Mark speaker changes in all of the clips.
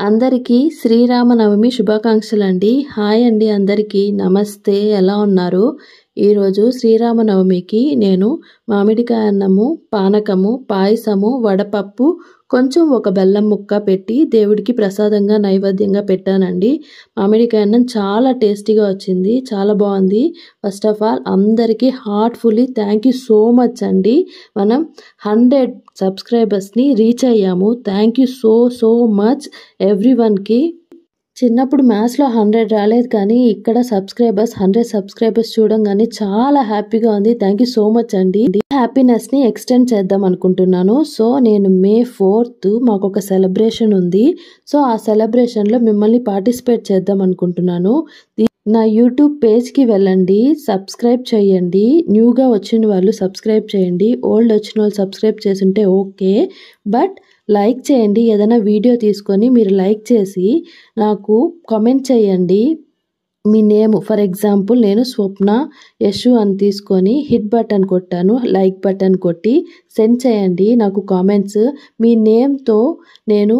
Speaker 1: అందరికీ శ్రీరామనవమి శుభాకాంక్షలండి. హాయ్ అండి అందరికీ నమస్తే. ఎలా ఉన్నారు? ఈరోజు శ్రీరామనవమికి నేను మామిడికాయ అన్నము, పానకము, పాయసము, వడపప్పు, కొంచెం ఒక బెల్లం ముక్క పెట్టి దేవుడికి ప్రసాదంగా నైవేద్యంగా పెట్టానండి. మామిడికాయ అన్నం చాలా టేస్టీగా వచ్చింది, చాలా బాగుంది. ఫస్ట్ ఆఫ్ ఆల్ అందరికీ heartfully thank you so much అండి. మనం 100 సబ్స్క్రైబర్స్ని రీచ్ అయ్యాము. థ్యాంక్ యూ సో మచ్ ఎవ్రీవన్కి. చిన్నప్పుడు మ్యాథ్స్లో 100 రాలేదు, కానీ ఇక్కడ 100 సబ్స్క్రైబర్స్ చూడంగానే చాలా హ్యాపీగా ఉంది. థ్యాంక్ యూ సో మచ్ అండి. హ్యాపీనెస్ని ఎక్స్టెండ్ చేద్దాం అనుకుంటున్నాను. సో నేను May 4th మాకు ఒక సెలబ్రేషన్ ఉంది. సో ఆ సెలబ్రేషన్లో మిమ్మల్ని పార్టిసిపేట్ చేద్దాం అనుకుంటున్నాను. నా యూట్యూబ్ పేజ్కి వెళ్ళండి, సబ్స్క్రైబ్ చేయండి. న్యూగా వచ్చిన వాళ్ళు సబ్స్క్రైబ్ చేయండి, ఓల్డ్ వచ్చిన వాళ్ళు సబ్స్క్రైబ్ చేసుంటే ఓకే, బట్ లైక్ చేయండి. ఏదైనా వీడియో తీసుకొని మీరు లైక్ చేసి నాకు కామెంట్ చేయండి మీ నేమ్. ఫర్ ఎగ్జాంపుల్ నేను స్వప్న యశు అని తీసుకొని హిట్ బటన్ కొట్టాను, లైక్ బటన్ కొట్టి సెండ్ చేయండి నాకు కామెంట్స్. మీ నేమ్తో నేను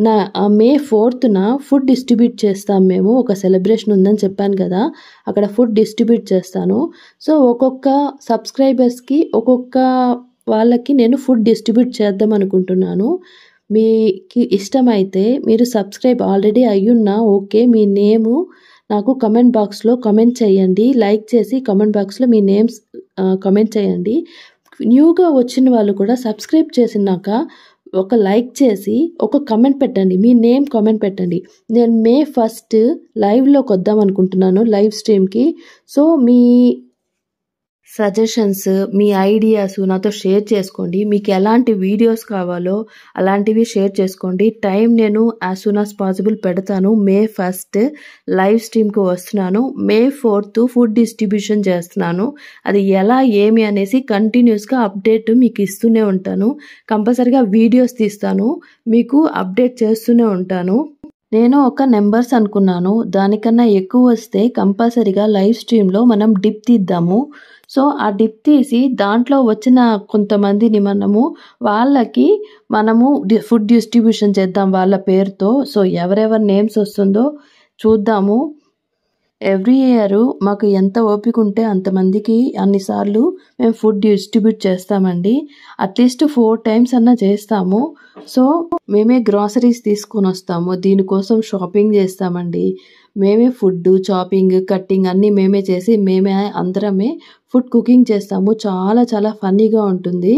Speaker 1: నా May 4th ఫుడ్ డిస్ట్రిబ్యూట్ చేస్తాం. మేము ఒక సెలబ్రేషన్ ఉందని చెప్పాను కదా, అక్కడ ఫుడ్ డిస్ట్రిబ్యూట్ చేస్తాను. సో ఒక్కొక్క సబ్స్క్రైబర్స్కి ఒక్కొక్క వాళ్ళకి నేను ఫుడ్ డిస్ట్రిబ్యూట్ చేద్దాం అనుకుంటున్నాను. మీకు ఇష్టమైతే మీరు సబ్స్క్రైబ్ ఆల్రెడీ అయ్యున్నా ఓకే, మీ నేము నాకు కమెంట్ బాక్స్లో కమెంట్ చేయండి. లైక్ చేసి కమెంట్ బాక్స్లో మీ నేమ్స్ కమెంట్ చేయండి. న్యూగా వచ్చిన వాళ్ళు కూడా సబ్స్క్రైబ్ చేసినాక ఒక లైక్ చేసి ఒక కమెంట్ పెట్టండి, మీ నేమ్ కమెంట్ పెట్టండి. నేను May 1st లైవ్లోకి వద్దాం అనుకుంటున్నాను, లైవ్ స్ట్రీమ్కి. సో మీ సజెషన్స్, మీ ఐడియాస్ నాతో షేర్ చేసుకోండి. మీకు ఎలాంటి వీడియోస్ కావాలో అలాంటివి షేర్ చేసుకోండి. టైం నేను యాజ్ సూన్ యాజ్ పాసిబుల్ పెడతాను. May 1st లైవ్ స్ట్రీమ్కి వస్తున్నాను. May 4th ఫుడ్ డిస్ట్రిబ్యూషన్ చేస్తున్నాను. అది ఎలా ఏమి అనేసి కంటిన్యూస్గా అప్డేట్ మీకు ఇస్తూనే ఉంటాను. కంపల్సరీగా వీడియోస్ తీస్తాను, మీకు అప్డేట్ చేస్తూనే ఉంటాను. నేను ఒక నెంబర్స్ అనుకున్నాను, దానికన్నా ఎక్కువ వస్తే కంపల్సరీగా లైవ్ స్ట్రీమ్లో మనం డిప్ తీద్దాము. సో ఆ డిప్ తీసి దాంట్లో వచ్చిన కొంతమందిని వాళ్ళకి ఫుడ్ డిస్ట్రిబ్యూషన్ చేద్దాం వాళ్ళ పేరుతో. సో ఎవరెవరి నేమ్స్ వస్తుందో చూద్దాము. ఎవ్రీ ఇయర్ మాకు ఎంత ఓపిక ఉంటే అంతమందికి అన్నిసార్లు మేము ఫుడ్ డిస్ట్రిబ్యూట్ చేస్తామండి. అట్లీస్ట్ 4 times అన్నా చేస్తాము. సో మేమే గ్రాసరీస్ తీసుకొని వస్తాము, దీనికోసం షాపింగ్ చేస్తామండి. మేమే ఫుడ్ చాపింగ్ కట్టింగ్ అన్నీ మేమే చేసి మేమే అందరమే ఫుడ్ కుకింగ్ చేస్తాము. చాలా చాలా ఫన్నీగా ఉంటుంది.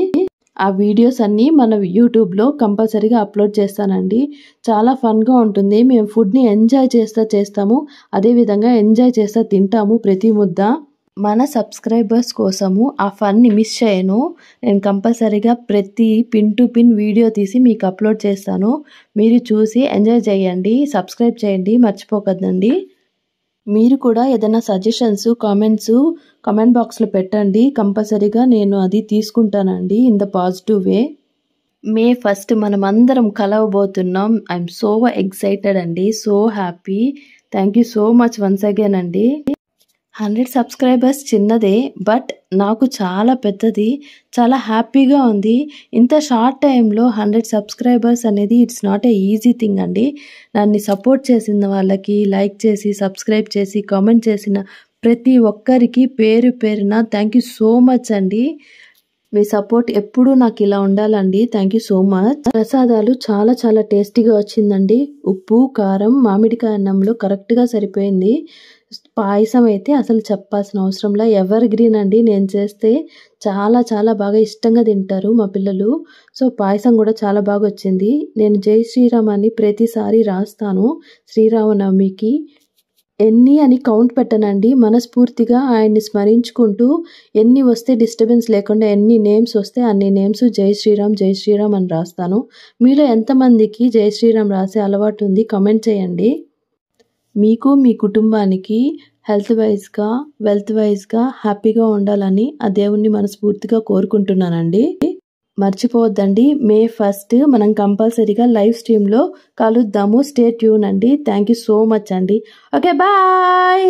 Speaker 1: ఆ వీడియోస్ అన్నీ మన యూట్యూబ్లో కంపల్సరీగా అప్లోడ్ చేస్తానండి. చాలా ఫన్గా ఉంటుంది. మేము ఫుడ్ని ఎంజాయ్ చేస్తాము, అదేవిధంగా ఎంజాయ్ చేస్తా తింటాము ప్రతి ముద్ద. మన సబ్స్క్రైబర్స్ కోసము ఆ ఫన్ని మిస్ చేయను. నేను కంపల్సరీగా ప్రతి పిన్ టు పిన్ వీడియో తీసి మీకు అప్లోడ్ చేస్తాను. మీరు చూసి ఎంజాయ్ చేయండి, సబ్స్క్రైబ్ చేయండి, మర్చిపోకదండి. మీరు కూడా ఏదైనా సజెషన్స్ కామెంట్స్ కమెంట్ బాక్స్లో పెట్టండి. కంపల్సరీగా నేను అది తీసుకుంటానండి in the positive way. May 1st మనం అందరం కలవబోతున్నాం. ఐఎమ్ సో ఎక్సైటెడ్ అండి, so happy. Thank you so much once again అండి. 100 సబ్స్క్రైబర్స్ చిన్నదే, బట్ నాకు చాలా పెద్దది. చాలా హ్యాపీగా ఉంది. ఇంత షార్ట్ టైంలో 100 సబ్స్క్రైబర్స్ అనేది it's not a easy thing అండి. నన్ను సపోర్ట్ చేసిన వాళ్ళకి, లైక్ చేసి సబ్స్క్రైబ్ చేసి కామెంట్ చేసిన ప్రతి ఒక్కరికి పేరు పేరున థ్యాంక్ యూ సో మచ్ అండి. మీ సపోర్ట్ ఎప్పుడూ నాకు ఇలా ఉండాలండి. Thank you so much. ప్రసాదాలు చాలా చాలా టేస్టీగా వచ్చిందండి. ఉప్పు కారం మామిడికాయ అన్నంలో కరెక్ట్గా సరిపోయింది. పాయసం అయితే అసలు చెప్పాల్సిన అవసరంలా ఎవర్ గ్రీన్ అండి. నేను చేస్తే చాలా చాలా బాగా ఇష్టంగా తింటారు మా పిల్లలు. సో పాయసం కూడా చాలా బాగా వచ్చింది. నేను జై శ్రీరామ్ అని ప్రతిసారి రాస్తాను శ్రీరామనవమికి. ఎన్ని అని కౌంట్ పెట్టనండి, మనస్ఫూర్తిగా ఆయన్ని స్మరించుకుంటూ ఎన్ని వస్తే డిస్టర్బెన్స్ లేకుండా ఎన్ని నేమ్స్ వస్తే అన్ని నేమ్స్ జై శ్రీరామ్ అని రాస్తాను. మీలో ఎంతమందికి జై శ్రీరామ్ రాసే అలవాటు ఉంది కమెంట్ చేయండి. మీకు మీ కుటుంబానికి హెల్త్ వైజ్గా వెల్త్ వైజ్గా హ్యాపీగా ఉండాలని ఆ దేవుణ్ణి మనస్ఫూర్తిగా కోరుకుంటున్నానండి. మర్చిపోవద్దండి, May 1st మనం కంపల్సరీగా లైవ్ స్ట్రీమ్లో కలుద్దాము. స్టే ట్యూన్ అండి. థ్యాంక్ యూ సో మచ్ అండి. Okay bye.